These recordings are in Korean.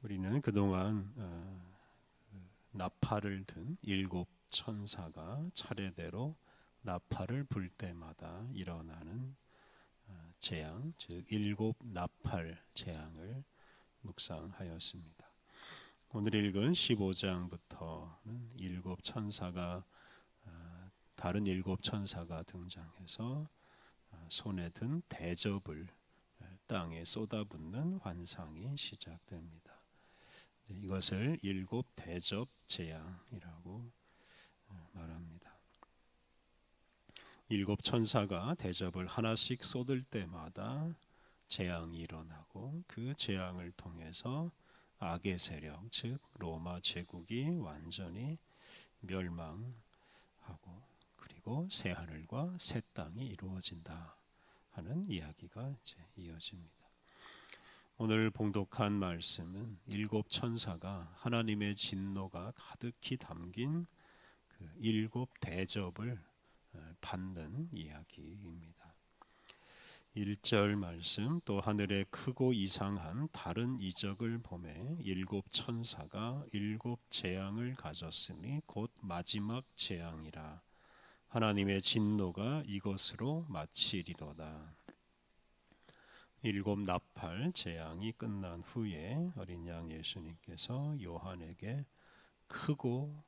우리는 그동안 나팔을 든 일곱 천사가 차례대로 나팔을 불 때마다 일어나는 재앙, 즉 일곱 나팔 재앙을 묵상하였습니다. 오늘 읽은 15장부터는 일곱 천사가 다른 일곱 천사가 등장해서 손에 든 대접을 땅에 쏟아붓는 환상이 시작됩니다. 이것을 일곱 대접 재앙이라고 말합니다. 일곱 천사가 대접을 하나씩 쏟을 때마다 재앙이 일어나고 그 재앙을 통해서 악의 세력, 즉 로마 제국이 완전히 멸망하고 그리고 새 하늘과 새 땅이 이루어진다 하는 이야기가 이제 이어집니다. 오늘 봉독한 말씀은 일곱 천사가 하나님의 진노가 가득히 담긴 그 일곱 대접을 받는 이야기입니다. 1절 말씀, 또 하늘에 크고 이상한 다른 이적을 보매 일곱 천사가 일곱 재앙을 가졌으니 곧 마지막 재앙이라. 하나님의 진노가 이것으로 마치리로다. 일곱 나팔 재앙이 끝난 후에 어린 양 예수님께서 요한에게 크고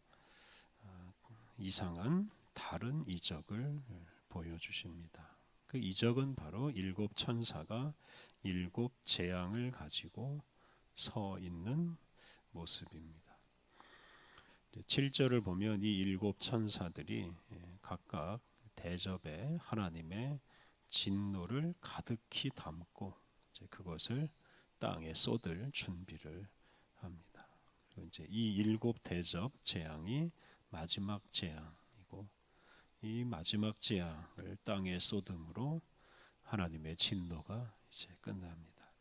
이상한 다른 이적을 보여주십니다. 그 이적은 바로 일곱 천사가 일곱 재앙을 가지고 서 있는 모습입니다. 7절을 보면 이 일곱 천사들이 각각 대접에 하나님의 진노를 가득히 담고 이제 그것을 땅에 쏟을 준비를 합니다. 그리고 이제 이 일곱 대접 재앙이 마지막 재앙이고 이 마지막 재앙을 땅에 쏟음으로 하나님의 진노가 이제 끝납니다.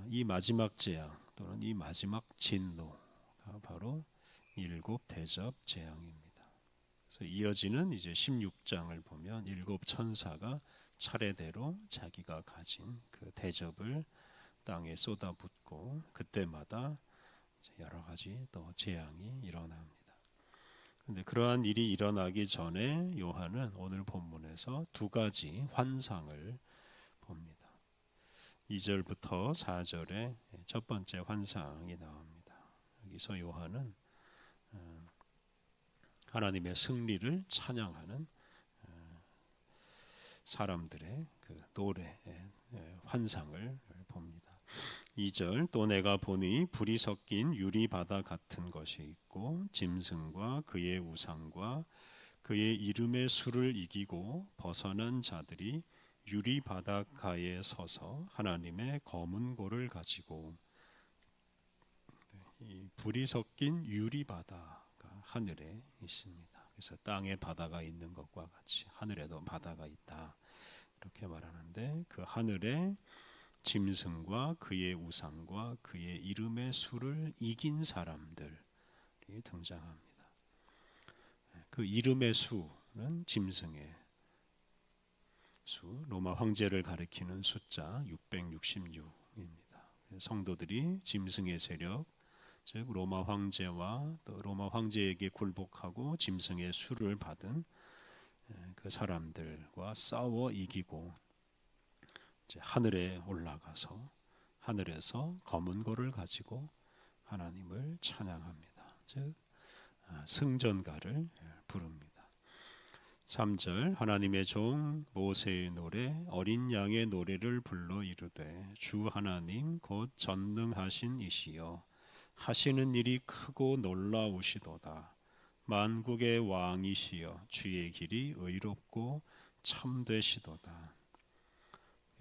이 마지막 재앙 또는 이 마지막 진노가 바로 일곱 대접 재앙입니다. 그래서 이어지는 이제 16장을 보면 일곱 천사가 차례대로 자기가 가진 그 대접을 땅에 쏟아붓고 그때마다 여러 가지 또 재앙이 일어납니다. 그런데 그러한 일이 일어나기 전에 요한은 오늘 본문에서 두 가지 환상을 봅니다. 2절부터 4절에 첫 번째 환상이 나옵니다. 여기서 요한은 하나님의 승리를 찬양하는 사람들의 그 노래 환상을 봅니다. 2절, 또 내가 보니 불이 섞인 유리바다 같은 것이 있고 짐승과 그의 우상과 그의 이름의 수를 이기고 벗어난 자들이 유리바닷가에 서서 하나님의 검은 고를 가지고, 이 불이 섞인 유리바다가 하늘에 있습니다. 그래서 땅에 바다가 있는 것과 같이 하늘에도 바다가 있다 이렇게 말하는데, 그 하늘에 짐승과 그의 우상과 그의 이름의 수를 이긴 사람들이 등장합니다. 그 이름의 수는 짐승의 수, 로마 황제를 가리키는 숫자 666입니다. 성도들이 짐승의 세력, 즉 로마 황제와 또 로마 황제에게 굴복하고 짐승의 수를 받은 그 사람들과 싸워 이기고 이제 하늘에 올라가서 하늘에서 검은 고를 가지고 하나님을 찬양합니다. 즉 승전가를 부릅니다. 3절, 하나님의 종 모세의 노래 어린 양의 노래를 불러 이르되 주 하나님 곧 전능하신 이시여 하시는 일이 크고 놀라우시도다. 만국의 왕이시여 주의 길이 의롭고 참되시도다.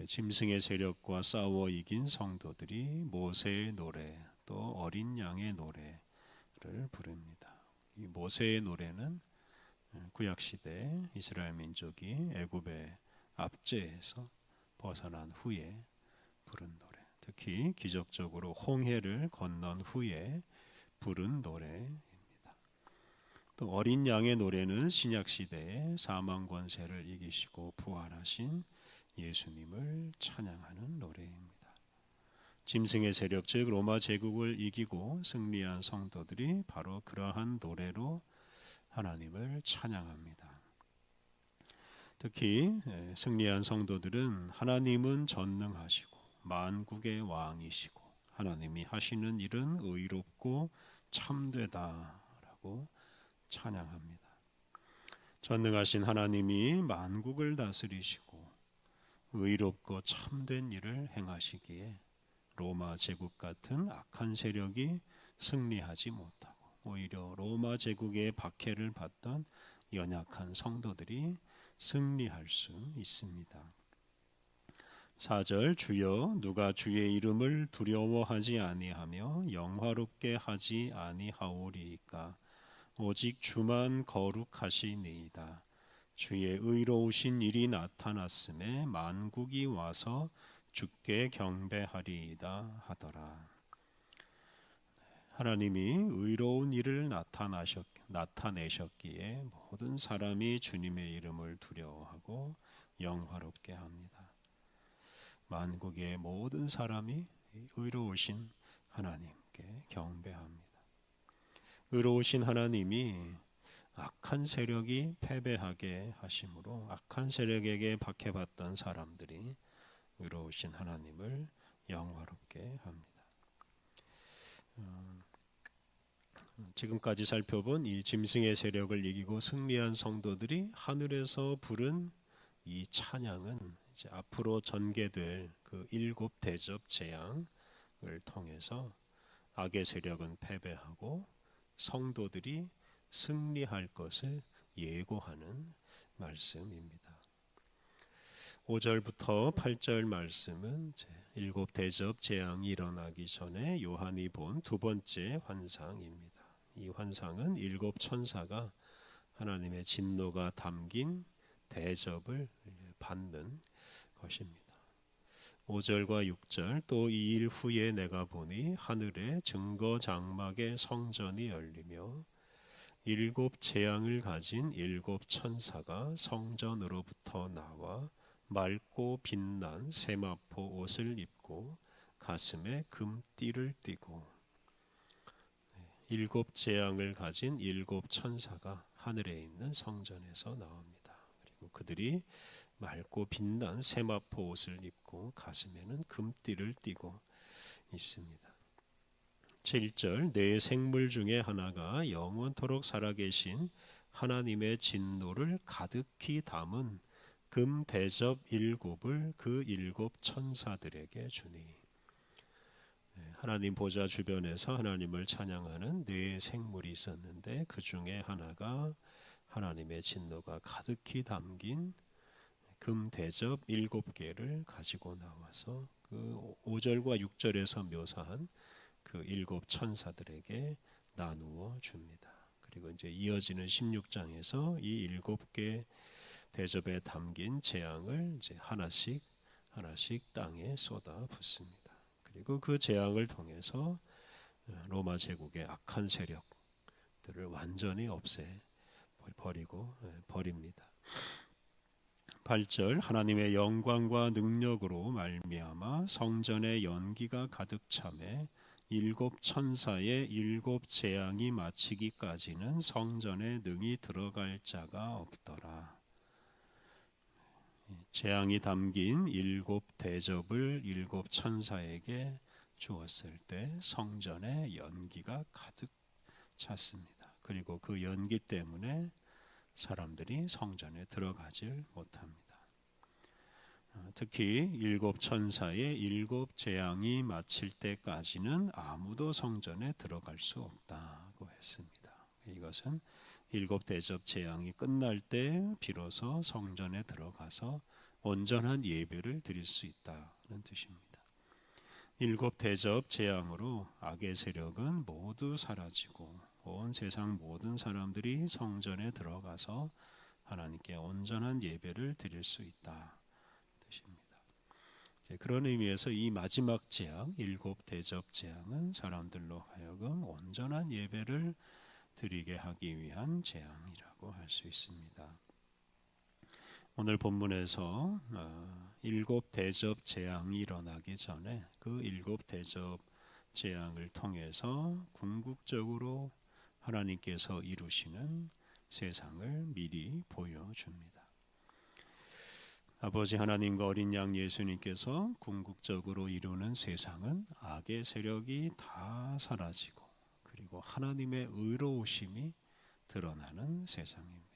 짐승의 세력과 싸워 이긴 성도들이 모세의 노래 또 어린 양의 노래를 부릅니다. 이 모세의 노래는 구약시대 이스라엘 민족이 애굽의 압제에서 벗어난 후에 부른 노래, 특히 기적적으로 홍해를 건넌 후에 부른 노래입니다. 또 어린 양의 노래는 신약시대에 사망 권세를 이기시고 부활하신 예수님을 찬양하는 노래입니다. 짐승의 세력 즉 로마 제국을 이기고 승리한 성도들이 바로 그러한 노래로 하나님을 찬양합니다. 특히 승리한 성도들은 하나님은 전능하시고 만국의 왕이시고 하나님이 하시는 일은 의롭고 참되다라고 찬양합니다. 전능하신 하나님이 만국을 다스리시고 의롭고 참된 일을 행하시기에 로마 제국 같은 악한 세력이 승리하지 못하고 오히려 로마 제국의 박해를 받던 연약한 성도들이 승리할 수 있습니다. 4절 주여 누가 주의 이름을 두려워하지 아니하며 영화롭게 하지 아니하오리이까 오직 주만 거룩하시니이다. 주의 의로우신 일이 나타났음에 만국이 와서 주께 경배하리이다 하더라. 하나님이 의로운 일을 나타내셨기에 모든 사람이 주님의 이름을 두려워하고 영화롭게 합니다. 만국의 모든 사람이 의로우신 하나님께 경배합니다. 의로우신 하나님이 악한 세력이 패배하게 하심으로 악한 세력에게 박해받던 사람들이 의로우신 하나님을 영화롭게 합니다. 지금까지 살펴본 이 짐승의 세력을 이기고 승리한 성도들이 하늘에서 부른 이 찬양은 이제 앞으로 전개될 그 7 대접 재앙을 통해서 악의 세력은 패배하고 성도들이 승리할 것을 예고하는 말씀입니다. 5절부터 8절 말씀은 7 대접 재앙이 일어나기 전에 요한이 본 두 번째 환상입니다. 이 환상은 7 천사가 하나님의 진노가 담긴 대접을 받는 것입니다. 5절과 6절 또 2일 후에 내가 보니 하늘에 증거 장막의 성전이 열리며 7 재앙을 가진 7 천사가 성전으로부터 나와 맑고 빛난 세마포 옷을 입고 가슴에 금띠를 띠고 7 재앙을 가진 7 천사가 하늘에 있는 성전에서 나옵니다. 그리고 그들이 맑고 빛난 세마포 옷을 입고 가슴에는 금띠를 띠고 있습니다. 7절 네 생물 중에 하나가 영원토록 살아계신 하나님의 진노를 가득히 담은 금 대접 7을 그 7 천사들에게 주니 하나님 보좌 주변에서 하나님을 찬양하는 네 생물이 있었는데 그 중에 하나가 하나님의 진노가 가득히 담긴 금 대접 7개를 가지고 나와서 그 5절과 6절에서 묘사한 그 7 천사들에게 나누어 줍니다. 그리고 이제 이어지는 16장에서 이 7개 대접에 담긴 재앙을 이제 하나씩 땅에 쏟아 붓습니다. 그리고 그 재앙을 통해서 로마 제국의 악한 세력들을 완전히 버립니다. 8절 하나님의 영광과 능력으로 말미암아 성전의 연기가 가득 차매 7 천사의 7 재앙이 마치기까지는 성전에 능히 들어갈 자가 없더라. 재앙이 담긴 7 대접을 7 천사에게 주었을 때 성전에 연기가 가득 찼습니다. 그리고 그 연기 때문에 사람들이 성전에 들어가질 못합니다. 특히 7 천사의 7 재앙이 마칠 때까지는 아무도 성전에 들어갈 수 없다고 했습니다. 이것은 7 대접 재앙이 끝날 때 비로소 성전에 들어가서 온전한 예배를 드릴 수 있다는 뜻입니다. 7 대접 재앙으로 악의 세력은 모두 사라지고 온 세상 모든 사람들이 성전에 들어가서 하나님께 온전한 예배를 드릴 수 있다 뜻입니다. 그런 의미에서 이 마지막 재앙 7 대접 재앙은 사람들로 하여금 온전한 예배를 드리게 하기 위한 재앙이라고 할 수 있습니다. 오늘 본문에서 일곱 대접 재앙이 일어나기 전에 그 일곱 대접 재앙을 통해서 궁극적으로 하나님께서 이루시는 세상을 미리 보여줍니다. 아버지 하나님과 어린 양 예수님께서 궁극적으로 이루는 세상은 악의 세력이 다 사라지고 그리고 하나님의 의로우심이 드러나는 세상입니다.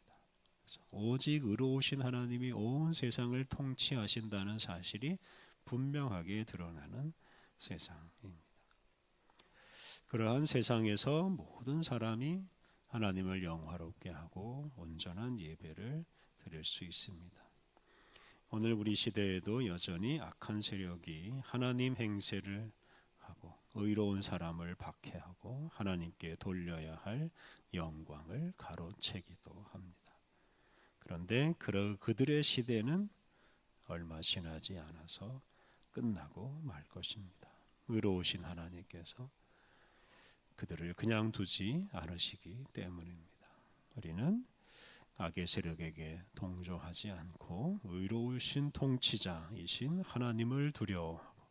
오직 의로우신 하나님이 온 세상을 통치하신다는 사실이 분명하게 드러나는 세상입니다. 그러한 세상에서 모든 사람이 하나님을 영화롭게 하고 온전한 예배를 드릴 수 있습니다. 오늘 우리 시대에도 여전히 악한 세력이 하나님 행세를 하고 의로운 사람을 박해하고 하나님께 돌려야 할 영광을 가로채기도 합니다. 그런데 그들의 시대는 얼마 지나지 않아서 끝나고 말 것입니다. 의로우신 하나님께서 그들을 그냥 두지 않으시기 때문입니다. 우리는 악의 세력에게 동조하지 않고 의로우신 통치자이신 하나님을 두려워하고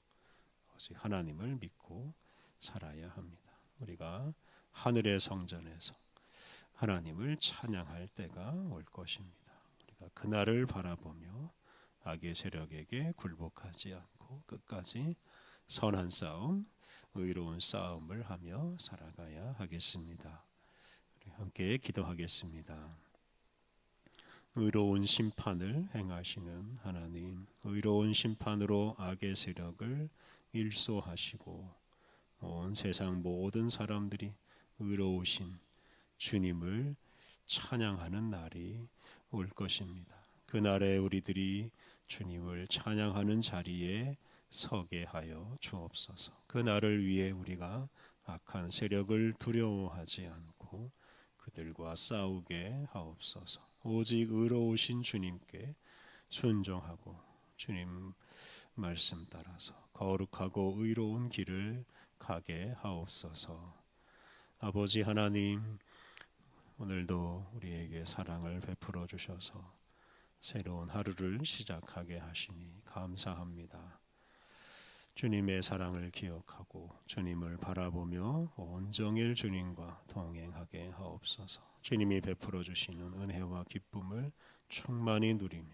오직 하나님을 믿고 살아야 합니다. 우리가 하늘의 성전에서 하나님을 찬양할 때가 올 것입니다. 우리가 그날을 바라보며 악의 세력에게 굴복하지 않고 끝까지 선한 싸움, 의로운 싸움을 하며 살아가야 하겠습니다. 우리 함께 기도하겠습니다. 의로운 심판을 행하시는 하나님, 의로운 심판으로 악의 세력을 일소하시고 온 세상 모든 사람들이 의로우신 주님을 찬양하는 날이 올 것입니다. 그날에 우리들이 주님을 찬양하는 자리에 서게 하여 주옵소서. 그날을 위해 우리가 악한 세력을 두려워하지 않고 그들과 싸우게 하옵소서. 오직 의로우신 주님께 순종하고 주님 말씀 따라서 거룩하고 의로운 길을 가게 하옵소서. 아버지 하나님, 오늘도 우리에게 사랑을 베풀어 주셔서 새로운 하루를 시작하게 하시니 감사합니다. 주님의 사랑을 기억하고 주님을 바라보며 온종일 주님과 동행하게 하옵소서. 주님이 베풀어 주시는 은혜와 기쁨을 충만히 누리며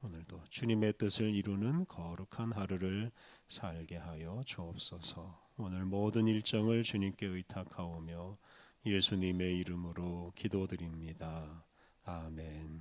오늘도 주님의 뜻을 이루는 거룩한 하루를 살게 하여 주옵소서. 오늘 모든 일정을 주님께 의탁하오며 예수님의 이름으로 기도드립니다. 아멘.